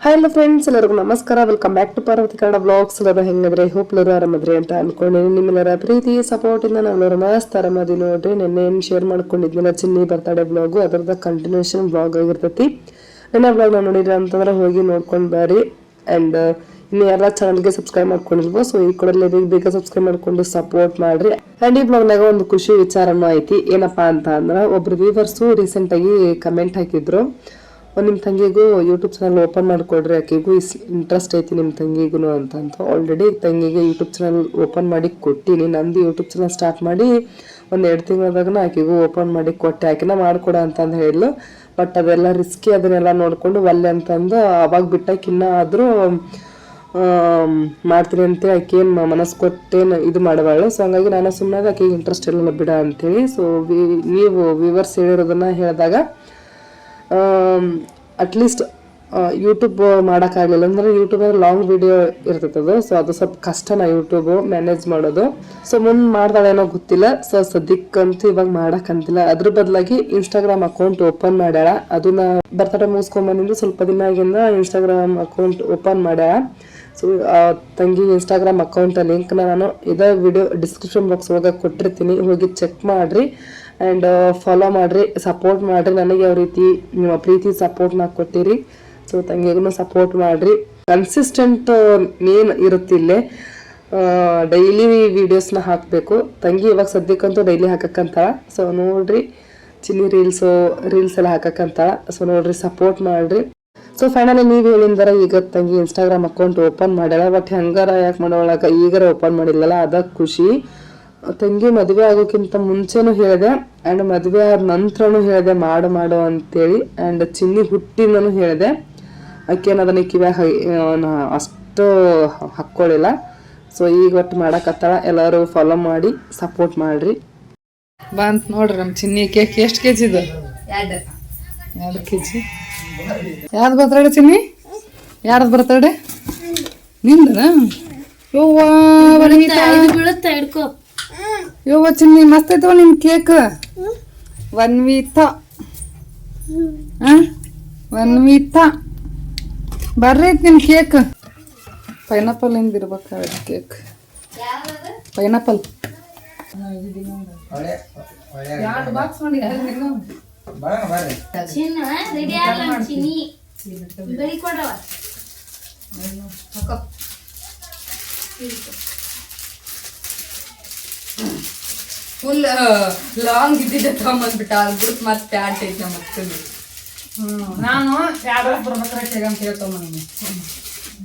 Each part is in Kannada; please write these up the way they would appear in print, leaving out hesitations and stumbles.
ಹಾಯ್ ಹಲೋ ಫ್ರೆಂಡ್ಸ್, ಎಲ್ಲರಿಗೂ ನಮಸ್ಕಾರ. Welcome back to Parvati Kannada blogs. ಎಲ್ಲರೂ ಹೆಂಗಿದ್ರೆ ಹೋಪ್ ಎಲ್ಲರೂ ಆರಾಮದ್ರಿ ಅಂತ ಅನ್ಕೊಂಡಿನಿ. ನಿಮ್ಮೆಲ್ಲರ ಪ್ರೀತಿ ಸಪೋರ್ಟ್ ಇಂದ ನಾವೆಲ್ಲರೂ ಮಸ್ತ್ ಆರಾಮದಿ ನೋಡ್ರಿ. ನೆನ್ನೆ ಶೇರ್ ಮಾಡ್ಕೊಂಡಿದ್ನಲ್ಲ ಚಿನ್ನಿ ಬರ್ತಡೇ ಬ್ಲಾಗು, ಅದರದ ಕಂಟಿನ್ಯೂಷನ್ ಬ್ಲಾಗ್ ಆಗಿರ್ತೈತಿ. ನನ್ನ ಬ್ಲಾಗ್ ನಾವು ನೋಡಿದ್ರೆ ಅಂತಂದ್ರೆ ಹೋಗಿ ನೋಡ್ಕೊಂಡು ಬರ್ರಿ. ಅಂಡ್ ಇನ್ನು ಎಲ್ಲ ಚಾನಲ್ಗೆ ಸಬ್ಸ್ಕ್ರೈಬ್ ಮಾಡ್ಕೊಂಡಿಲ್ವೋ, ಸೊ ಈ ಕೂಡಲೇ ಬೇಗ ಸಬ್ಸ್ಕ್ರೈಬ್ ಮಾಡ್ಕೊಂಡು ಸಪೋರ್ಟ್ ಮಾಡ್ರಿ. ಅಂಡ್ ಈ ಬ್ಲಾಗ್ನಾಗ ಒಂದು ಖುಷಿ ವಿಚಾರನೂ ಐತಿ. ಏನಪ್ಪಾ ಅಂತ ಅಂದ್ರೆ, ಒಬ್ರು ವ್ಯೂವರ್ಸು ರೀಸೆಂಟ್ ಆಗಿ ಕಮೆಂಟ್ ಹಾಕಿದ್ರು, ನಿಮ್ಮ ತಂಗಿಗೂ ಯೂಟ್ಯೂಬ್ ಚಾನಲ್ ಓಪನ್ ಮಾಡಿಕೊಡ್ರಿ, ಆಕೆಗೂ ಇಂಟ್ರೆಸ್ಟ್ ಐತಿ ನಿಮ್ಮ ತಂಗಿಗೂ ಅಂತ. ಆಲ್ರೆಡಿ ತಂಗಿಗೆ ಯೂಟ್ಯೂಬ್ ಚಾನಲ್ ಓಪನ್ ಮಾಡಿ ಕೊಟ್ಟಿನಿ. ನಂದು ಯೂಟ್ಯೂಬ್ ಚಾನಲ್ ಸ್ಟಾರ್ಟ್ ಮಾಡಿ ಒಂದು 2 ತಿಂಗಳದಾಗ ಆಕೆಗೂ ಓಪನ್ ಮಾಡಿ ಕೊಟ್ಟೆ. ಆಕೆನ ಮಾಡಿಕೊಡ ಅಂತಂದು ಹೇಳಿದ್ಲು. ಬಟ್ ಅದೆಲ್ಲ ರಿಸ್ಕಿ, ಅದನ್ನೆಲ್ಲ ನೋಡಿಕೊಂಡು ಒಲ್ಲೆ ಅಂತಂದು ಅವಾಗ ಬಿಟ್ಟಾಕಿನ್ನ ಆದರೂ ಮಾಡ್ತೀನಿ ಅಂತೇಳಿ ಆಕೆ ಏನು ಮನಸ್ಸು ಕೊಟ್ಟೇನು ಇದು ಮಾಡಬಾಳು. ಸೊ ಹಂಗಾಗಿ ನಾನು ಸುಮ್ಮನೆ ಆಕೆಗೆ ಇಂಟ್ರೆಸ್ಟ್ ಇಲ್ಲ ಬಿಡ ಅಂತೇಳಿ. ಸೊ ನೀವು ವ್ಯೂವರ್ಸ್ ಹೇಳಿರೋದನ್ನು ಹೇಳಿದಾಗ ಅಟ್ಲೀಸ್ಟ್ ಯೂಟ್ಯೂಬ್ ಮಾಡೋಕ್ಕಾಗಲಿಲ್ಲ ಅಂದ್ರೆ ಯೂಟ್ಯೂಬಲ್ಲಿ ಲಾಂಗ್ ವಿಡಿಯೋ ಇರ್ತೈತದು. ಸೊ ಅದು ಸ್ವಲ್ಪ ಕಷ್ಟನ ಯೂಟ್ಯೂಬು ಮ್ಯಾನೇಜ್ ಮಾಡೋದು. ಸೊ ಮುಂದೆ ಮಾಡ್ದಾಳೇನೋ ಗೊತ್ತಿಲ್ಲ. ಸೊ ಸದ್ಯಕ್ಕಂತೂ ಇವಾಗ ಮಾಡೋಕ್ಕಂತಿಲ್ಲ. ಅದ್ರ ಬದಲಾಗಿ ಇನ್ಸ್ಟಾಗ್ರಾಮ್ ಅಕೌಂಟ್ ಓಪನ್ ಮಾಡ್ಯಾಳ. ಅದನ್ನ ಬರ್ತಡೇ ಮುಗಿಸ್ಕೊಂಬಂದಿದ್ದು ಸ್ವಲ್ಪ ದಿನ ಆಗಿಂದ ಇನ್ಸ್ಟಾಗ್ರಾಮ್ ಅಕೌಂಟ್ ಓಪನ್ ಮಾಡ್ಯಾಳ. ಸೊ ತಂಗಿ ಇನ್ಸ್ಟಾಗ್ರಾಮ್ ಅಕೌಂಟ್ ಲಿಂಕ್ನ ನಾನು ಇದೇ ವಿಡಿಯೋ ಡಿಸ್ಕ್ರಿಪ್ಷನ್ ಬಾಕ್ಸ್ ಒಳಗೆ ಕೊಟ್ಟಿರ್ತೀನಿ, ಹೋಗಿ ಚೆಕ್ ಮಾಡಿರಿ. ಆ್ಯಂಡ್ ಫಾಲೋ ಮಾಡಿರಿ, ಸಪೋರ್ಟ್ ಮಾಡಿರಿ. ನನಗೆ ಯಾವ ರೀತಿ ನಿಮ್ಮ ಪ್ರೀತಿ ಸಪೋರ್ಟ್ನ ಕೊಟ್ಟಿರಿ. ಸೊ ತಂಗಿಗೂ ಸಪೋರ್ಟ್ ಮಾಡಿರಿ. ಕನ್ಸಿಸ್ಟೆಂಟ್ ಮೇನ್ ಇರುತ್ತಿಲ್ಲೇ, ಡೈಲಿ ವೀಡಿಯೋಸ್ನ ಹಾಕಬೇಕು. ತಂಗಿ ಇವಾಗ ಸದ್ಯಕ್ಕಂತೂ ಡೈಲಿ ಹಾಕಕ್ಕಂತಾಳ. ಸೊ ನೋಡ್ರಿ, ಚಿನ್ನಿ ರೀಲ್ಸ್ ಎಲ್ಲ ಹಾಕಕ್ಕಂತಾಳ. ಸೊ ನೋಡ್ರಿ, ಸಪೋರ್ಟ್ ಮಾಡಿರಿ. ಸೊ ಫೈನಲಿ ನೀವು ಹೇಳಿದಾರ ಈಗ ತಂಗಿ ಇನ್ಸ್ಟಾಗ್ರಾಮ್ ಅಕೌಂಟ್ ಓಪನ್ ಮಾಡ್ಯಾಳ. ಬಟ್ ಹೆಂಗಾರ ಯಾಕೆ ಮಾಡೋಳಾಗ ಈಗಾರ ಓಪನ್ ಮಾಡಿಲ್ಲಲ್ಲ, ಅದಕ್ಕೆ ಖುಷಿ. ತಂಗಿ ಮದುವೆ ಆಗೋಕ್ಕಿಂತ ಮುಂಚೆನೂ ಹೇಳಿದೆ, ಆ್ಯಂಡ್ ಮದುವೆ ಆದ ನಂತರನೂ ಹೇಳಿದೆ ಮಾಡು ಅಂತೇಳಿ. ಆ್ಯಂಡ್ ಚಿನ್ನಿ ಹುಟ್ಟಿಂದನೂ ಹೇಳಿದೆ. ಆಕೆನ ಅದನ್ನ ಕಿವ್ಯಾಗ ಅಷ್ಟು ಹಾಕ್ಕೊಳ್ಳಿಲ್ಲ. ಸೊ ಈಗ ಒಟ್ಟು ಮಾಡಕತ್ತಾಳ. ಎಲ್ಲರೂ ಫಾಲೋ ಮಾಡಿ ಸಪೋರ್ಟ್ ಮಾಡಿರಿ. ಬಂತ ನೋಡ್ರಿ ನಮ್ಮ ಚಿನ್ನಿ ಕೇಕ್. ಎಷ್ಟು ಕೆಜಿ ಇದು? 2 ಕೆಜಿ. ಯಾವ್ದು ಬರ್ತಡೆ ಚಿನ್ನಿ? ಯಾರ್ದು ಬರ್ತಡೆ? ನಿಂದ? ಯವ್ವ ಚಿನ್ನಿ ಮಸ್ತ್ ಐತವ ನಿನ್ ಕೇಕ್. ವನ್ವಿತಾ ಬರ್ರಿ ನಿನ್ ಕೇಕ್. ಪೈನಾಪಲ್ ಇಂದ ಇರ್ಬೇಕ ಕೇಕ್. ಪೈನಾಪಲ್ 2 ಬಾಕ್ಸ್ ಮಾಡಿ ಫುಲ್ ಲಾಂಗ್ ಇದ್ದಿದ್ದೆ ತಗೊಂಬಂದ್ಬಿಟ್ಟ. ಅದ್ಬಿಟ್ಟು ಮತ್ತೆ ಪ್ಯಾಂಟ್ ಐತೆ ನಮ್ಮ ಮಕ್ಕಳು. ನಾನು 2 ಬರ್ಬೇಕ್ರೆ ಕೇಗ ಅಂತ ಹೇಳ್ತೊಂಬನಿ.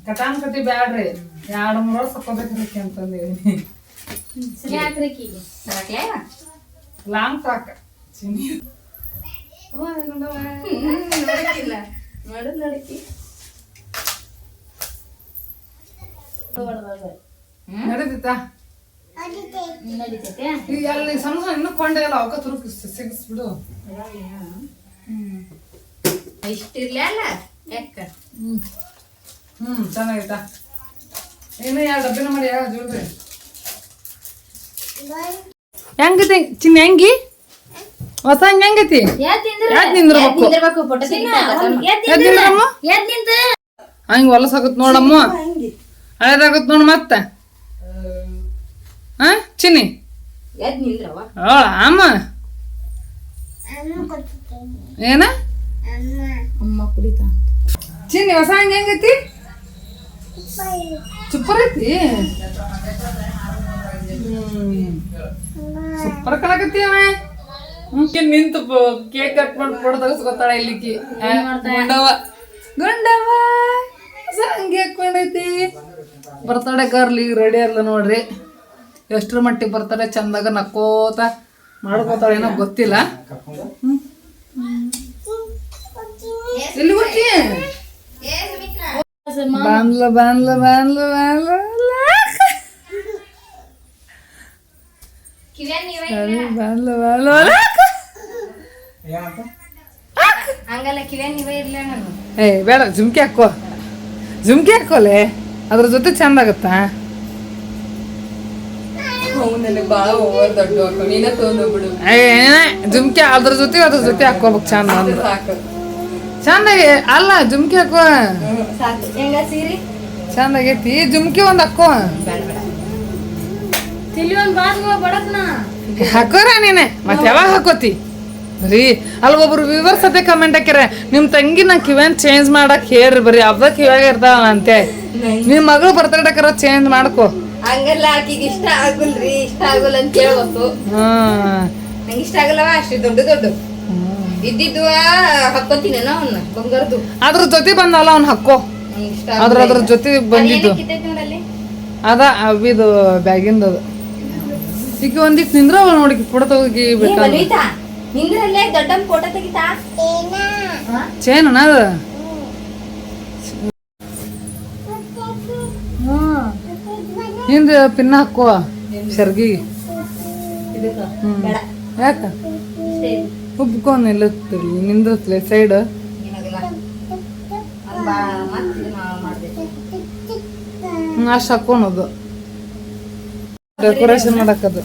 ಕಟಾನ್ ಕಟ್ಟಿ ಬ್ಯಾಡ್ರಿ, 2-3 ವರ್ಷ ಸಕ್ಕೋಬೇಕ್ರಿ ಅಂತಂದೇವಿ. ಲಾಂಗ್ ಫ್ರಾಕ್ ಚಿನ್ನಿ ನಡೀತಾ ಅಲ್ಲಿ ಸಣ್ಣ ಇನ್ನೂ ಕೊಂಡೆ ಎಲ್ಲ ಅವಕ ತುರುಕಿ ಸಿಗಿಸ್ಬಿಡು. ಚೆನ್ನಾಗೈತಾ? ಏನು 2 ಡಬ್ಬಿನ ಮಾಡಿ ಜೋಡ್ರಿ. ಹೆಂಗೈತಿ ಚಿನ್ನ? ಹೆಂಗಿ ಹೊಸ ಹೆಂಗೈತಿ? ಹಂಗ ಹೊಲಸಾಗತ್ ನೋಡಮ್ಮ, ಹಳೇದಾಗತ್ ನೋಡ ಮತ್ತೆ. ಚಿನ್ನಿ ಅಮ್ಮ ಏನ ಚಿನ್ನಿ ಹೊಸ ಹಂಗ ಹೆಂಗೈತಿ? ಸೂಪರ್ ಐತಿ. ಸೂಪರ್ ಕಾಣಕತ್ತಿ. ನಿಂತು ಕೇಕ್ ಕಟ್ ಮಾಡಿ ಫೋಟೋ ತಗಸ್ಕೊತಾಳ ಇಲ್ಲಿಕ್ಕಿ. ಗುಂಡವ ಹಂಗೆ ಹಾಕೊಂಡೈತಿ. ಬರ್ತಡೆ ಗರ್ಲಿ ರೆಡಿ ಅಲ್ಲ ನೋಡ್ರಿ. ಎಷ್ಟ್ರ ಮಟ್ಟಿಗೆ ಬರ್ತಾರೆ ಚಂದಾಗ ನಕ್ಕೋತ ಮಾಡ್ಕೋತಾಳ ಏನೋ ಗೊತ್ತಿಲ್ಲ. ಎಲ್ಲಿ ಹೋಗಿ ಬಾನ್ಲ ಏ ಬೇಡ, ಜುಮ್ಕಿ ಹಾಕೋಲೆ, ಅದ್ರ ಜೊತೆ ಚಂದ ಆಗತ್ತಾ? ಜುಮ್ಕಿ ಅದ್ರ ಜೊತೆ ಹಾಕೋಬೇಕು ಚಂದ ಅಂದ್ರೆ. ಚಂದ ಅಲ್ಲ ಜುಮ್ಕಿ ಹಾಕೋ ಸಾಕು ಹೆಂಗ ಸೀರೆ ಚಂದ ಆಗೈತಿ ಜುಮ್ಕಿ ಒಂದ್ ಹಾಕೋ ತಿಳಿ ಒಂದ್ ಬಾದ್ಗೋ ಬಡಕ್ನ ಹಾಕೋರ ನೀನೆ ಮತ್ತೆ ಯಾವಾಗ ಹಾಕೋತಿ ಬರೀ ಅಲ್ಲಿ ಒಬ್ರು ವಿವರ್ಸ್ ಅದೇ ಕಮೆಂಟ್ ಹಾಕ್ಯಾರ ನಿಮ್ ತಂಗಿ ನಾ ಕಿವ್ಯಾನ್ ಚೇಂಜ್ ಮಾಡಕ್ ಹೇಳ್ರಿ ಬರೀ ಅದ ಕಿವ್ಯಾಗ ಇರ್ತಾವ ಅಂತೆ ನಿಮ್ ಮಗಳು ಬರ್ತಡೇಕರ ಚೇಂಜ್ ಮಾಡ್ಕೋ ಹಂಗಲ್ಲ ಆಕಿಗೆ ಇಷ್ಟ ಆಗುಲ್ರಿ ಇಷ್ಟ ಆಗುಲ್ಲ ಅಂತ ಹೇಳ್ಬೇಕು ನಂಗೆ ಇಷ್ಟ ಆಗಲ್ಲವ ಅಷ್ಟು ದೊಡ್ಡ ಇದ್ದಿದ್ದು ಹಾಕೋತೀನಿ ಅವನ್ನ ಬಂಗಾರದು ಅದ್ರ ಜೊತೆ ಬಂದಲ್ಲ ಅವ್ನ ಹಾಕೋ ಇಷ್ಟ ಅದ್ರ ಜೊತೆ ಬಂದಿದ್ದು ನೋಡಲ್ಲಿ ಅದ ಅವಿದು ಬ್ಯಾಗಿಂದ ಅದು ಈಗ ಒಂದಿಟ್ಟು ನಿಂದ್ರ ಅವಳು ನೋಡಿ ಫೋಟೋ ತಗೋಗಿ ಮನ್ವಿತಾ ನಿಂದ್ರಲ್ಲೇ ದೊಡ್ಡಮ್ಮ ಫೋಟೋ ತೆಗಿತಾ ಚೇನ್ ಅದು ಹಿಂದ ಪಿನ್ನ ಹಾಕೋ ಸರ್ಗಿ ಬೇಡ ಯಾಕ ಉಬ್ಕೊಂಡ್ ನಿಲ್ಲತ್ತಿರ್ಲಿ ನಿಂದ್ರತ್ಲೆ ಸೈಡ್ ಅಷ್ಟು ಹಾಕೋಣದು ಡೆಕೋರೇಷನ್ ಮಾಡಕ್ಕದು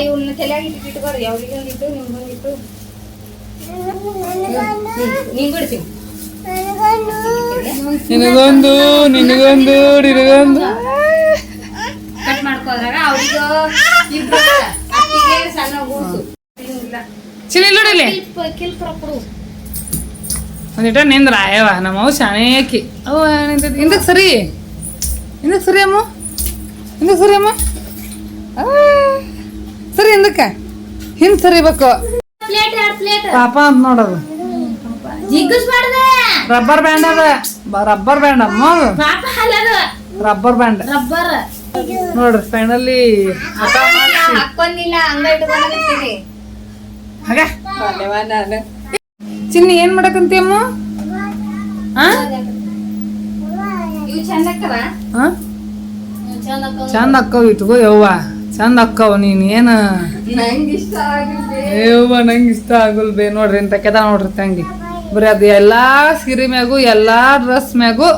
ಇವನ್ನ ತಲೆಯಾಗಿ ಇಟ್ಕೋರಿ ಅವ್ರಿಗೆ ಒಂದಿಟ್ಟು ನಿಮ್ಗೊಂದಿಟ್ಟು ನೀನ್ ಬಿಡ್ತೀನಿ ನಿನಗೊಂದು ನಿನಗೊಂದು ನಿನಗೊಂದು ಕಟ್ ಮಾಡ್ಕೋದ್ರಾಗ ಅವ್ರಿಗೂ ಇಬ್ರು ಅತ್ತಿಗೆ ಸಣ್ಣ ಗೂಸು ಚಿಲಿ ನೋಡಿಲಿ ಕಿಲ್ಪುರ ಕೊಡು ಒಂದಿಟ ನಿಂದ್ರ ಅಯ್ಯವ ನಮ್ಮವು ಶಾನೇಕಿ ಅವ ನಿಂತೈತಿ ಹಿಂದಕ್ಕೆ ಸರಿ ಹಿಂದಕ್ಕೆ ಸರಿ ಅಮ್ಮ ಹಿಂದಕ್ಕೆ ಸರಿ ಅಮ್ಮ ಸರಿ ಹಿಂದಕ್ಕೆ ಹಿಂದೆ ಸರಿಬೇಕು ಪ್ಲೇಟ್ ಎರಡು ಪ್ಲೇಟ್ ಪಾಪ ಅಂತ ನೋಡೋದು ಜಿಗ್ಗಸ್ ಮಾಡ್ದೆ ರಬ್ಬರ್ ಬ್ಯಾಂಡ್ ಅದ ರಬ್ಬರ್ ಬ್ಯಾಂಡ್ ಅಮ್ಮ ಪಾಪ ಅಲ್ಲದು ರಬ್ಬರ್ ಬ್ಯಾಂಡ್ ರಬ್ಬರ್ ನೋಡ್ರಿ ಫೈನಲಿ ಹಾಕೊಂಡಿಲ್ಲ ಹಂಗ ಇಟ್ಕೊಂಡಿರ್ತೀನಿ ಹಾಗ ನಾನು ಚಿನ್ನಿ ಏನ್ ಮಾಡಕಂತಿ ಅಮ್ಮ ಇವು ಚಂದ ಅಕ್ಕವ ಹಾ ಚಂದ ಅಕ್ಕವ ಚಂದ ಅಕ್ಕವ್ ಇಟ್ಕೋ ಯವ್ವ ಚಂದ ಅಕ್ಕವ್ ನೀನ್ ಏನ ನಂಗೆ ಇಷ್ಟ ಆಗಿಲ್ಲ ಯವ್ವ ನಂಗೆ ಇಷ್ಟ ಆಗಲ್ ಬೇ ನೋಡ್ರಿ ಇಂತ ಕೆದ ನೋಡ್ರಿ ತಂಗಿ ಬರೀ ಅದು ಎಲ್ಲಾ ಸೀರೆ ಮ್ಯಾಗು ಎಲ್ಲಾ ಡ್ರೆಸ್ ಮ್ಯಾಗು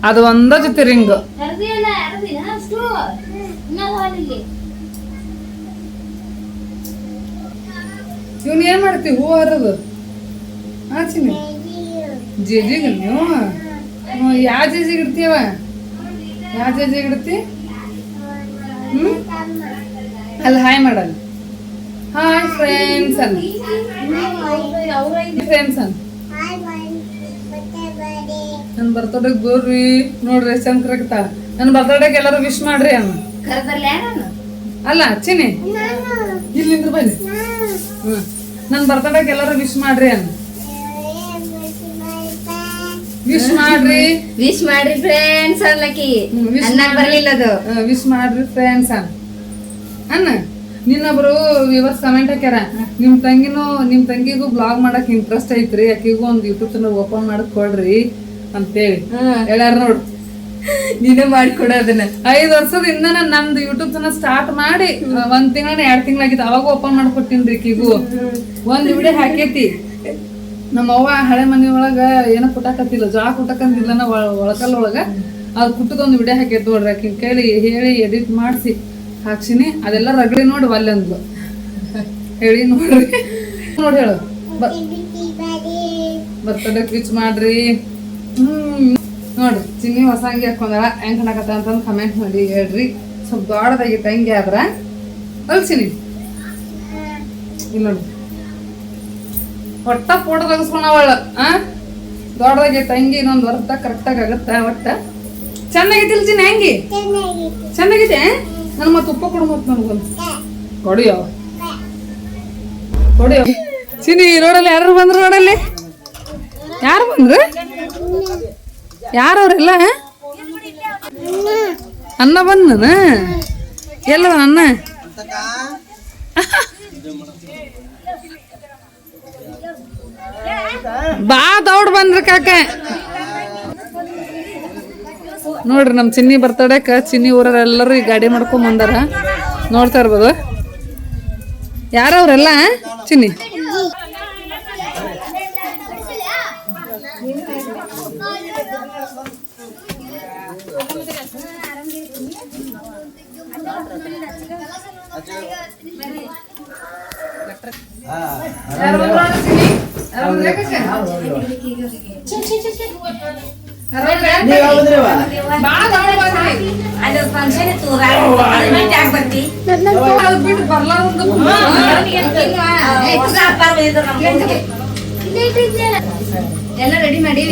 ಅದು ಒಂದ ಜೊತೆ ರಿಂಗ್ ಅರ್ದಿಯಲ್ಲ ಅರ್ದಿನ ಅಷ್ಟು ಇನ್ನೊಂದು ಹಾಲಿಲ್ಲಿ ಇವ್ನ ಏನ್ ಮಾಡ್ತಿ ಹೂ ಹರದು ಚಿನ್ನಿ ಜೇಜಿಗ ನೀವು ಯಾವ ಜೇಜಿಗೆ ಇಡ್ತೀವ ಯಾವ ಜೇಜಿಗೆ ಇಡ್ತಿ ಅಲ್ಲಿ ಹಾಯ್ ಮಾಡಲ್ಲ ಹಾಯ್ ಫ್ರೆಂಡ್ಸ್ ಅನ್ ಫ್ರೆಂಡ್ಸ್ ಅನ್ ನನ್ನ ಬರ್ತಡೇಗೆ ಬರ್ರಿ ನೋಡ್ರಿ ಎಷ್ಟು ಚಂದ ಕರೆಕ್ಟಾಳ ನನ್ನ ಬರ್ತಡೇಗೆ ಎಲ್ಲರೂ ವಿಶ್ ಮಾಡ್ರಿ ಅನ್ನ ಕರೆದಲ್ಲ ನಾನು ಅಲ್ಲ ಚಿನ್ನಿ ಇಲ್ಲಿಂದ್ರ ಬನ್ನಿ ನನ್ನ ಬರ್ತಡೇಗೆ ಎಲ್ಲರೂ ವಿಶ್ ಮಾಡ್ರಿ ಅನ್ನ ವಿಶ್ ಮಾಡ್ರಿ ವಿಶ್ ಮಾಡ್ರಿ ಫ್ರೆಂಡ್ಸ್ ಅನ್ಲಕ್ಕಿ ಅನ್ನಕ್ ಬರ್ಲಿಲ್ಲ ಅದು ವಿಶ್ ಮಾಡ್ರಿ ಫ್ರೆಂಡ್ಸ್ ಅನ್ನ ನಿನ್ನೊಬ್ರು ವಿವರ್ಸ್ ಕಮೆಂಟ್ ಹಾಕ್ಯಾರ ನಿಮ್ ತಂಗಿಗೂ ಬ್ಲಾಗ್ ಮಾಡಕ್ ಇಂಟ್ರೆಸ್ಟ್ ಐತ್ರಿ ಆಕಿಗೂ ಒಂದು ಯೂಟ್ಯೂಬ್ ಚಾನಲ್ ಓಪನ್ ಮಾಡಕ್ ಕೊಡ್ರಿ ಅಂತೇಳಿ ಹೇಳ್ಯಾರ ನೋಡು ನೀನೇ ಮಾಡ್ಕೊಡೋದನ್ನ 5 ವರ್ಷದಿಂದ ನಂದು ಯೂಟ್ಯೂಬ್ ಚಾನಲ್ ಸ್ಟಾರ್ಟ್ ಮಾಡಿ 1 ತಿಂಗಳ 2 ತಿಂಗಳಾಗಿತ್ತು ಅವಾಗ ಓಪನ್ ಮಾಡ್ಕೊಟ್ಟಿನ್ರಿ ಆಕಿಗೂ ಒಂದ್ ವಿಡಿಯೋ ಹಾಕೈತಿ ನಮ್ಮ ಅವ್ವ ಹಳೆ ಮನೆ ಒಳಗ ಏನೋ ಕುಟಾಕತ್ತಿಲ್ಲ ಜೋಳ ಕುಟಕಂತಿಲ್ಲ ನಾ ಒಳಕಲ್ ಒಳಗ ಅದು ಕುಟ್ಟದೊಂದು ವಿಡಿಯೋ ಹಾಕೈತಿ ನೋಡ್ರಿ ಆಕಿ ಕೈಲಿ ಹೇಳಿ ಎಡಿಟ್ ಮಾಡಿಸಿ ಹಾಕ್ಸಿನಿ ಅದೆಲ್ಲ ರಗಡಿ ನೋಡಿ ಒಲ್ಲೆಂದ್ಲು ಹೇಳಿ ನೋಡ್ರಿ ನೋಡಿ ಹೇಳು ಬರ್ತಡೇ ವಿಚ್ ಮಾಡ್ರಿ ನೋಡ್ರಿ ಚಿನ್ನಿ ಹೊಸ ಅಂಗಿ ಹಾಕೊಂಡಾಳ ಹೆಂಗ್ ಕಾಣಕತ್ತ ಅಂತಂದು ಕಮೆಂಟ್ ಮಾಡಿ ಹೇಳ್ರಿ ಸ್ವಲ್ಪ ದೊಡ್ಡದಾಗಿತ್ತು ಹಂಗೆ ಆದ್ರ ಅಲ್ಸಿನಿ ಇಲ್ಲ ನೋಡಿ ಒಟ್ಟ ಫೋಟೋ ತೆಗೆಸ್ಕೊಂಡವಳ ದೊಡ್ಡದಾಗೈತೆ ಹಂಗಿ ಇನ್ನೊಂದು ವರ್ಷ ಕರೆಕ್ಟಾಗಿ ಆಗತ್ತ ಒಟ್ಟ ಚೆನ್ನಾಗೈತಿಲ್ ಚಿನ್ನ ಹೆಂಗಿ ಚೆನ್ನಾಗೈತೆ ನನ್ ಮತ್ತೆ ಉಪ್ಪ ಕೊಡು ಮತ್ ನನಗೊಂದು ಕೊಡಿಯೋ ಕೊಡಿಯೋ ಚಿನ್ನಿ ರೋಡಲ್ಲಿ ಯಾರು ಬಂದ್ರು ರೋಡಲ್ಲಿ ಯಾರು ಬಂದ್ರು ಯಾರವ್ರೆಲ್ಲ ಅನ್ನ ಬಂದನ ಎಲ್ಲ ಅನ್ನ ಬಾ ದೌಡ್ ಬಂದ್ರಿ ಕಾಕ ನೋಡ್ರಿ ನಮ್ ಚಿನ್ನಿ ಬರ್ತಡೇಕ ಚಿನ್ನಿ ಊರವ್ರ ಎಲ್ಲರೂ ಈ ಗಾಡಿ ಮಾಡ್ಕೊಂಡ್ ಬಂದಾರ ನೋಡ್ತಾ ಇರ್ಬೋದು ಯಾರವ್ರೆಲ್ಲ ಚಿನ್ನಿ ಯಾರು ಬಂದ್ರು ಚಿನ್ನಿ? ಯಾರು ಬಿಟ್ಟು ಬರ್ಲಾರ್ದು ಎಲ್ಲ ರೆಡಿ ಮಾಡಿ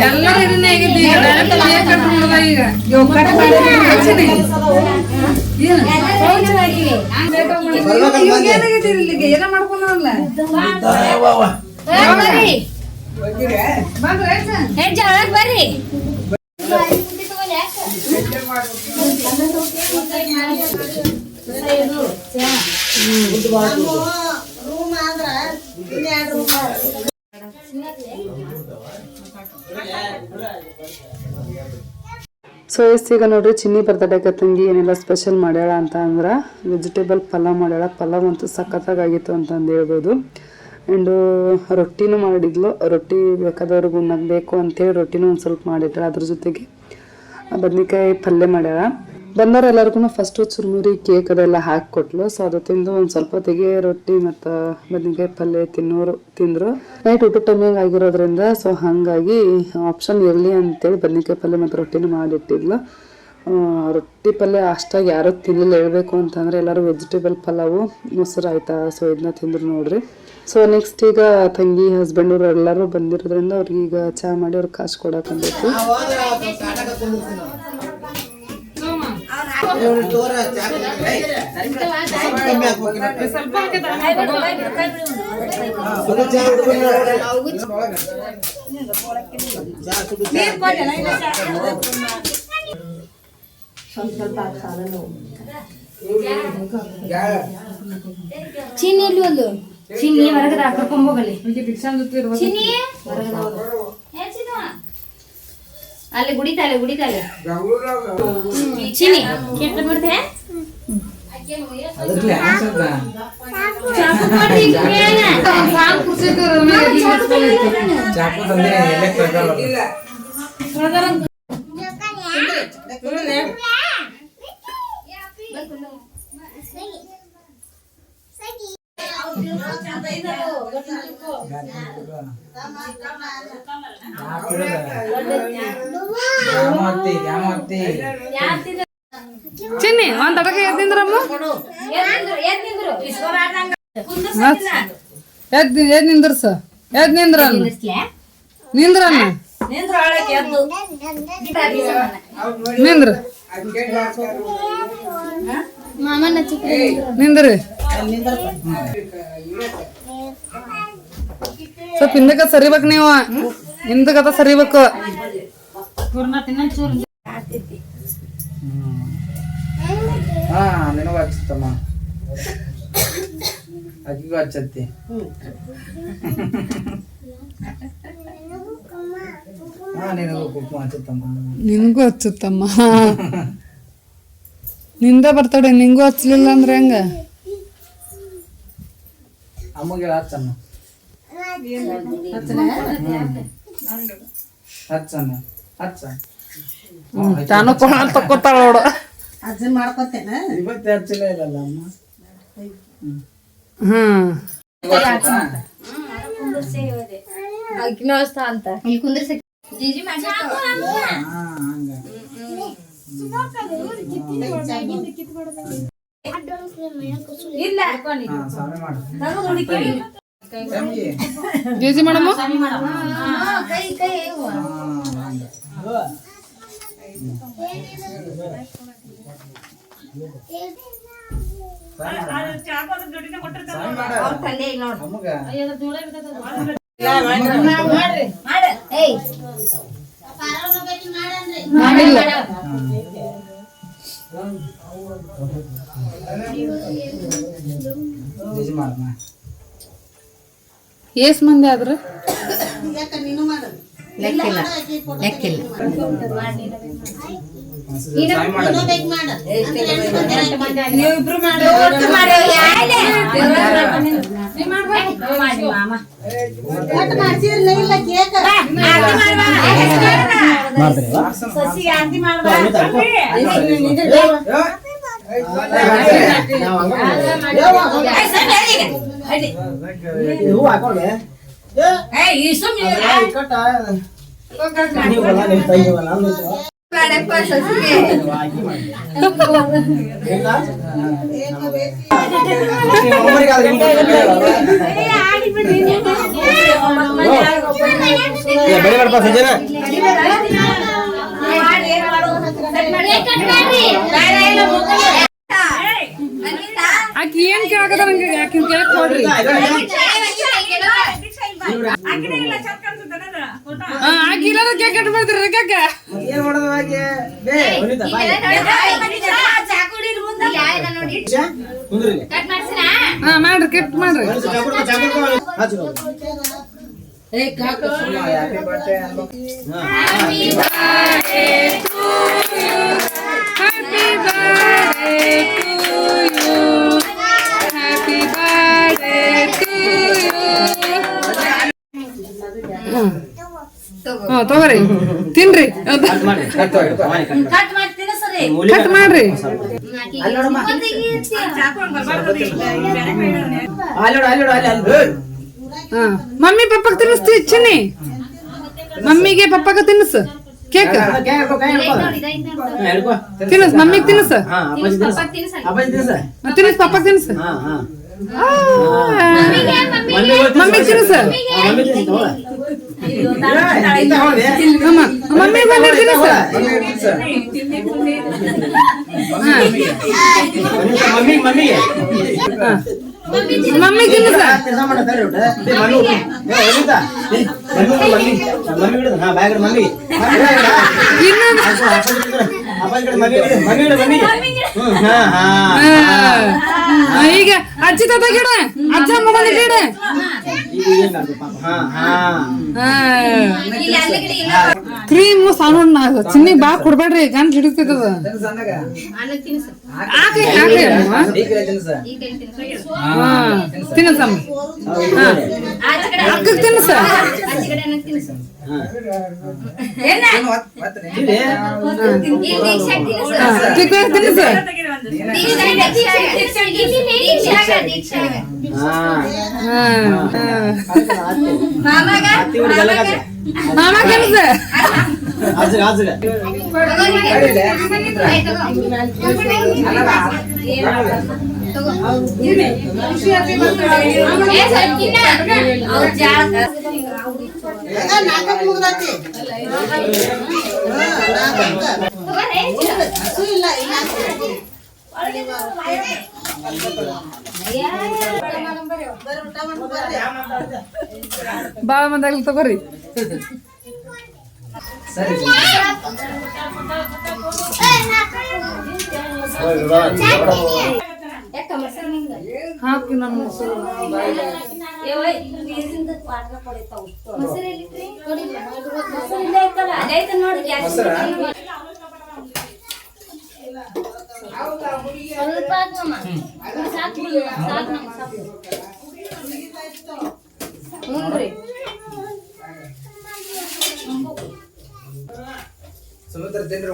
ಎಲ್ಲ ಇದನ್ನೇ ಆಗಿದ್ದು ಈಗ direct ಕೇಕ್ ಕಟ್ ಮಾಡೋದ ಈಗ ಏನ ಮಾಡ್ಕೊಂಡಲ್ಲ ಬರ್ರಿ ಸೊ ಈಗ ನೋಡ್ರಿ ಚಿನ್ನಿ ಬರ್ತಡೇಗೆ ತಂಗಿ ಏನೆಲ್ಲ ಸ್ಪೆಷಲ್ ಮಾಡ್ಯಾಳ ಅಂತ ಅಂದ್ರೆ ವೆಜಿಟೇಬಲ್ ಪಲಾವ್ ಮಾಡ್ಯಾಳ. ಪಲಾವ್ ಅಂತೂ ಸಖತ್ತಾಗಿತ್ತು ಅಂತಂದು ಹೇಳ್ಬೋದು. ಆ್ಯಂಡು ರೊಟ್ಟಿನೂ ಮಾಡಿದ್ಲು. ರೊಟ್ಟಿ ಬೇಕಾದವ್ರಿಗೆ ಉಣ್ಣಕ್ಕೆ ಬೇಕು ಅಂತೇಳಿ ರೊಟ್ಟಿನೂ ಒಂದು ಸ್ವಲ್ಪ ಮಾಡಿದ್ದಾಳೆ. ಅದ್ರ ಜೊತೆಗೆ ಬದ್ನಿಕಾಯಿ ಪಲ್ಯ ಮಾಡ್ಯಾಳ. ಬಂದವರೆಲ್ಲರಿಗೂ ಫಸ್ಟು ಚುರುಮುರಿ ಕೇಕ್ ಅದೆಲ್ಲ ಹಾಕಿಕೊಟ್ಲು. ಸೊ ಅದು ತಿಂದು ಒಂದು ಸ್ವಲ್ಪ ಹೊತ್ತಿಗೆ ರೊಟ್ಟಿ ಮತ್ತು ಬದ್ನಿಕಾಯಿ ಪಲ್ಯ ತಿಂದರು. ನೈಟ್ ಊಟ ಟೈಮಿಂಗ್ ಆಗಿರೋದ್ರಿಂದ ಸೊ ಹಾಗಾಗಿ ಆಪ್ಷನ್ ಇರಲಿ ಅಂತೇಳಿ ಬದ್ನಿಕಾಯಿ ಪಲ್ಯ ಮತ್ತು ರೊಟ್ಟಿನೂ ಮಾಡಿಟ್ಟಿದ್ಲು. ರೊಟ್ಟಿ ಪಲ್ಯ ಅಷ್ಟಾಗಿ ಯಾರೂ ತಿನ್ನಲಿಲ್ಲ. ಹೇಳ್ಬೇಕು ಅಂತಂದರೆ ಎಲ್ಲರೂ ವೆಜಿಟೇಬಲ್ ಪಲಾವು ಮೊಸರು ಆಯ್ತಾ ಸೊ ಇದನ್ನ ತಿಂದ್ರು ನೋಡ್ರಿ. ಸೊ ನೆಕ್ಸ್ಟ್ ಈಗ ತಂಗಿ ಹಸ್ಬೆಂಡವ್ರು ಎಲ್ಲರೂ ಬಂದಿರೋದ್ರಿಂದ ಅವ್ರಿಗೆ ಈಗ ಚಹಾ ಮಾಡಿ ಅವ್ರಿಗೆ ಕಾಸು ಕೊಡಕಂಬೇಕು. ಚಿನ್ನಿ ಎಲ್ಲಿ ಒಂದು ಚಿನ್ನಿ ಹೊರಗಡೆ ಕರ್ಕೊಂಡ್ ಹೋಗಲಿ. ಚಿನ್ನಿ ಅಲ್ಲಿ ಗುಡಿತಾಳೆ ಚಿನ್ನಿ ಕೆಟ್ಟ ಮಾಡ್ತೆ ಚಿನ್ನಿ ಒಂದ್ ತಡಕ ಎದ್ ನಿಂದ್ರಮ್ಮ ಎದ್ ನಿಂದ್ರಸ ಎದ್ ನಿಂದ್ರಮ್ಮ ನಿಂದ್ರಮ್ಮ ನಿಂದ್ರ ನಿಂದ್ರಿ ಸ್ವಲ್ಪ ಹಿಂದಕ್ಕ ಸರಿಬೇಕು ನೀವು ಹಿಂದಕತ್ತ ಸರಿಬೇಕು. ನಿನಗೂ ಹಚ್ಚತ್ತಮ್ಮ ಅಕ್ಕಿಗೂ ಹಚ್ಚತ್ತಿ. ನಿನಗೂ ಕುಂಕುಮ ಹಚ್ಚತ್ತಮ್ಮ. ನಿನಗೂ ಹಚ್ಚುತ್ತಮ್ಮ. ನಿಂದ ಬರ್ತಾಳೆ ನಿಂಗೂ ಹಚ್ಚಲಿಲ್ಲ ಅಂದ್ರೆ ಹೆಂಗ? ಅಮ್ಮಗೆ ಹಚ್ಚಮ್ಮ ಹಚ್ಚಮ್ಮ ಹಚ್ಚ ತಾನು ಕೊಡ ತಕ್ಕೋತಾಳ ನೋಡು. ಅಜ್ಜನ್ ಮಾಡ್ಕೊತೇನ ಇವತ್ತೇ ಹಚ್ಚಿಲ್ಲ ಇಲ್ಲಲ್ಲ ಅಮ್ಮ. ಅಂತ ಇಲ್ಲಿ ಕುಂದ್ರಸ ಜಿಜಿ ಜೇಜಿ ಮಾಡಮ್ಮ ಕೈ ಕೈ ಎಷ್ಟ್ ಮಂದಿ ಆದ್ರ? ಲೆಕ್ಕಿಲ್ಲ ಲೆಕ್ಕಿಲ್ಲ ನೀವಿಬ್ರು ಬೇಡಪ್ಪ ಸಸಿಗೆ ಆಕಿ ಏನ್ ಕೇಳಕದ ನಂಗೆ ಆಕಿ ಕೇಳಕ್ ನೋಡ್ರಿ ಆಕಿ ಇಲ್ಲದ ಕೇಕ್ ಕಟ್ ಮಾಡ್ತೀರಿ ಕೇಕ ಹಾ ಮಾಡ್ರಿ ಕಟ್ ಮಾಡ್ರಿ ತಗೋರಿ ತಿನ್ರಿ ಕಟ್ ಮಾಡ್ರಿ ಮಮ್ಮಿ ಪಪ್ಪಗ್ ತಿನ್ನಿಸ್ತಿ ಚಿನ್ನಿ ಮಮ್ಮಿಗೆ ಪಪ್ಪಗ ತಿನ್ನಿಸು ಕೇಕ್ ತಿನ್ನಿಸ್ ಮಮ್ಮಿಗೆ ತಿನ್ನಿಸು ತಿನ್ನಿಸ್ ಪಪ್ಪಗ್ ತಿನ್ನಿಸು ಮಮ್ಮಿಗೆ ತಿನ್ನಿಸು ಮಮ್ಮಿ ಬಂದ್ರೆ ತಿನ್ನಿಸು ಮಮ್ಮಿ ತಿನ್ನಿಸ ಈಗ ಅಜ್ಜಿ ತಾತ ಗಿಡ ಅಜ್ಜ ಮೊಬೈಲ್ ಗಿಡ ಕ್ರೀಮ್ ಸಾನೂನ್ ಚಿನ್ನಿ ಬಾ ಕೊಡ್ಬೇಡ್ರಿ ಗಂಟ್ ಹಿಡಿತದ ತಿನ್ನಸಮ್ಮ ಅಕ್ಕಗ್ ತಿನ್ನಸ ತಿನ್ನಸ ಮಾಮ ಕೆಲಸ ಬಾಳ ಮಂದಾಗ್ಲಿ ತಗೋರಿ ಹಾಕಿ ನಮ್ಮ ಸಮುದ್ರ ತಿಂದ್ರೆ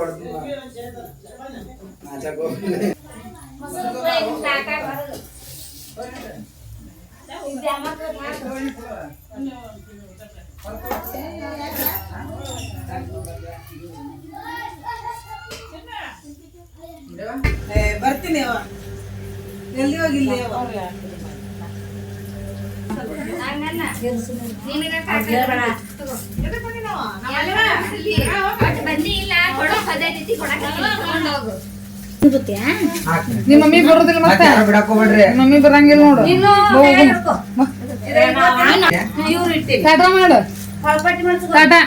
ಬರ್ತೀನಿ ಎಲ್ಲಿ ಹೋಗಿಲ್ಲ ನಿಮ್ಮ ಮಮ್ಮಿ ಬರೋದಿಲ್ಲ ಮತ್ತೆ ಮಮ್ಮಿ ಬರಂಗಿಲ್ಲ ನೋಡು ಟಾಟಾ ಮಾಡು ಟಾಟಾ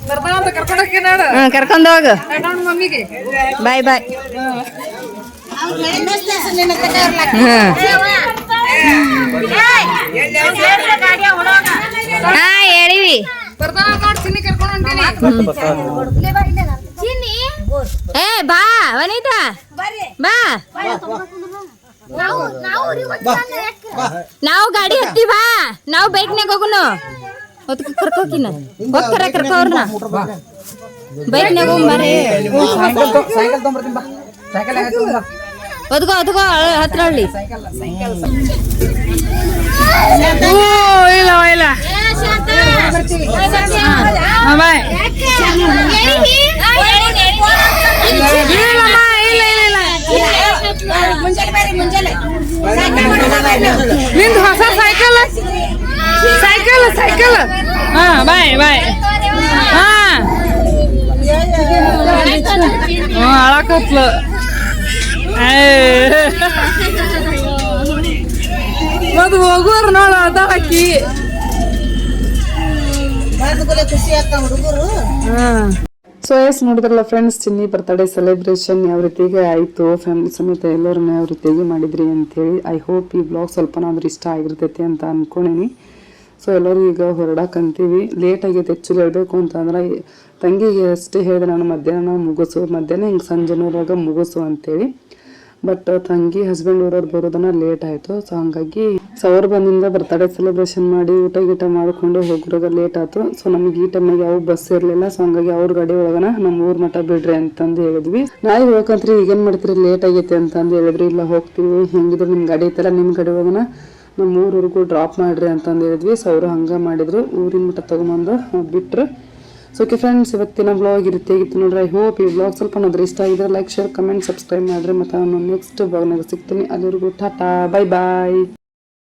ಬರ್ತಾವಂತ ಕರ್ಕೊಂಡೋಗಿ ನೋಡು ಕರ್ಕೊಂಡ್ ಹೋಗ ಮಮ್ಮಿಗೆ ಬಾಯ್ ಬಾಯ್ ಹಾ ಹೇಳಿವಿ ಬರ್ತಾವ ನೋಡಿ ಚಿನ್ನಿ ಕರ್ಕೊಂಡು ಹೊಂಟೀನಿ ಏ ಬಾ ವನಿತಾ ಬಾ ನಾವು ಗಾಡಿ ಹತ್ತಿ ಬಾ ನಾವು ಬೈಕ್ನಾಗ ಹೋಗುನು ಅದಕ್ಕೆ ಕರ್ಕೋಕಿನ ಹೋಗ್ತಾರ ಕರ್ಕೋ ಅವ್ರನ್ನ ಬೈಕ್ನಾಗ ಹೋಗ್ಬಾರಿ ಸಾಯಂಕಾಲ ತೊಗೊಂಬರ್ತೀನಿ ಬಾ ಸೈಕಲ್ ಒದ್ಗೋ ಒದ್ಗೋ ಹತ್ರ ಹಳ್ಳಿ ಇಲ್ಲ ಇಲ್ಲ ಬಾಯ್ ನಿಂದು ಹೊಸ ಸೈಕಲ್ ಸೈಕಲ್ ಸೈಕಲ್ ಹಾ ಬಾಯ್ ಬಾಯ್ ಹಾ ಅಳಕತ್ಲು ಮತ್ ಹೋಗೋರು ನೋಡ ಅದ ಹಾಕಿ ಖುಷಿ ಆಗ್ತಾವ ಹುಡುಗರು. ಸೊ ಎಸ್ ನೋಡಿದ್ರಲ್ಲ ಫ್ರೆಂಡ್ಸ್, ಚಿನ್ನಿ ಬರ್ತಡೇ ಸೆಲೆಬ್ರೇಷನ್ ಯಾವ ರೀತಿಗೆ ಆಯಿತು, ಫ್ಯಾಮಿಲಿ ಸಮೇತ ಎಲ್ಲರನ್ನ ಯಾವ ರೀತಿಯಾಗಿ ಮಾಡಿದ್ರಿ ಅಂತೇಳಿ. ಐ ಹೋಪ್ ಈ ಬ್ಲಾಗ್ ಸ್ವಲ್ಪನಾದ್ರೂ ಇಷ್ಟ ಆಗಿರ್ತೈತಿ ಅಂತ ಅಂದ್ಕೊಂಡೀನಿ. ಸೊ ಎಲ್ಲರೂ ಈಗ ಹೊರಡಕ್ಕಂತೀವಿ. ಲೇಟ್ ಆಗೈತೆ ಆ್ಯಕ್ಚುಲಿ ಹೇಳಬೇಕು ಅಂತಂದ್ರೆ. ತಂಗಿಗೆ ಅಷ್ಟೇ ಹೇಳಿದೆ ನಾನು ಮಧ್ಯಾಹ್ನ ಹಿಂಗೆ ಸಂಜೆನೂರಾಗ ಮುಗಿಸು ಅಂತೇಳಿ. ಬಟ್ ತಂಗಿ ಹಸ್ಬೆಂಡ್ ಊರವ್ರು ಬರೋದನ್ನ ಲೇಟ್ ಆಯಿತು. ಸೊ ಹಂಗಾಗಿ ಅವ್ರು ಬಂದಿಂದ ಬರ್ತಡೇ ಸೆಲೆಬ್ರೇಷನ್ ಮಾಡಿ ಊಟ ಗೀಟ ಮಾಡಿಕೊಂಡು ಹೋಗೋರಾಗ ಲೇಟ್ ಆಯಿತು. ಸೊ ನಮಗೆ ಈ ಟೈಮಿಗೆ ಯಾವ ಬಸ್ ಇರಲಿಲ್ಲ. ಸೊ ಹಂಗಾಗಿ ಅವ್ರ ಗಾಡಿ ಒಳಗನ ನಮ್ಮ ಊರ್ ಮಠ ಬಿಡ್ರಿ ಅಂತಂದು ಹೇಳಿದ್ವಿ. ನಾಳೆ ಹೋಗಂತ್ರಿ ಈಗೇನು ಮಾಡ್ತೀರಿ ಲೇಟ್ ಆಗೈತೆ ಅಂತಂದು ಹೇಳಿದ್ರಿ. ಇಲ್ಲ ಹೋಗ್ತೀವಿ, ಹೆಂಗಿದ್ರು ನಿಮ್ಮ ಗಾಡಿ ಐತಲ್ಲ, ನಿಮ್ಮ ಗಾಡಿ ಒಳಗನ ನಮ್ಮ ಊರವರೆಗೂ ಡ್ರಾಪ್ ಮಾಡ್ರಿ ಅಂತಂದು ಹೇಳಿದ್ವಿ. ಸೊ ಅವರು ಹಂಗೆ ಮಾಡಿದ್ರು, ಊರಿನ ಮಠ ತೊಗೊಂಬಂದು ಬಿಟ್ರು. ಸೊ ಓಕೆ ಫ್ರೆಂಡ್ಸ್, ಇವತ್ತಿನ ಬ್ಲಾಗ್ ಈ ರೀತಿಯಾಗಿತ್ತು ನೋಡ್ರಿ. ಐ ಹೋಪ್ ಈ ಬ್ಲಾಗ್ ಸ್ವಲ್ಪ ಏನಾದರೂ ಇಷ್ಟ ಆಗಿದ್ರೆ ಲೈಕ್, ಶೇರ್, ಕಮೆಂಟ್, ಸಬ್ಸ್ಕ್ರೈಬ್ ಮಾಡಿರಿ. ಮತ್ತು ನಾನು ನೆಕ್ಸ್ಟ್ ಬ್ಲಾಗ್ನಾಗ ಸಿಗ್ತೀನಿ. ಅಲ್ಲಿವರೆಗೂ ಟಾಟಾ, ಬೈ ಬಾಯ್.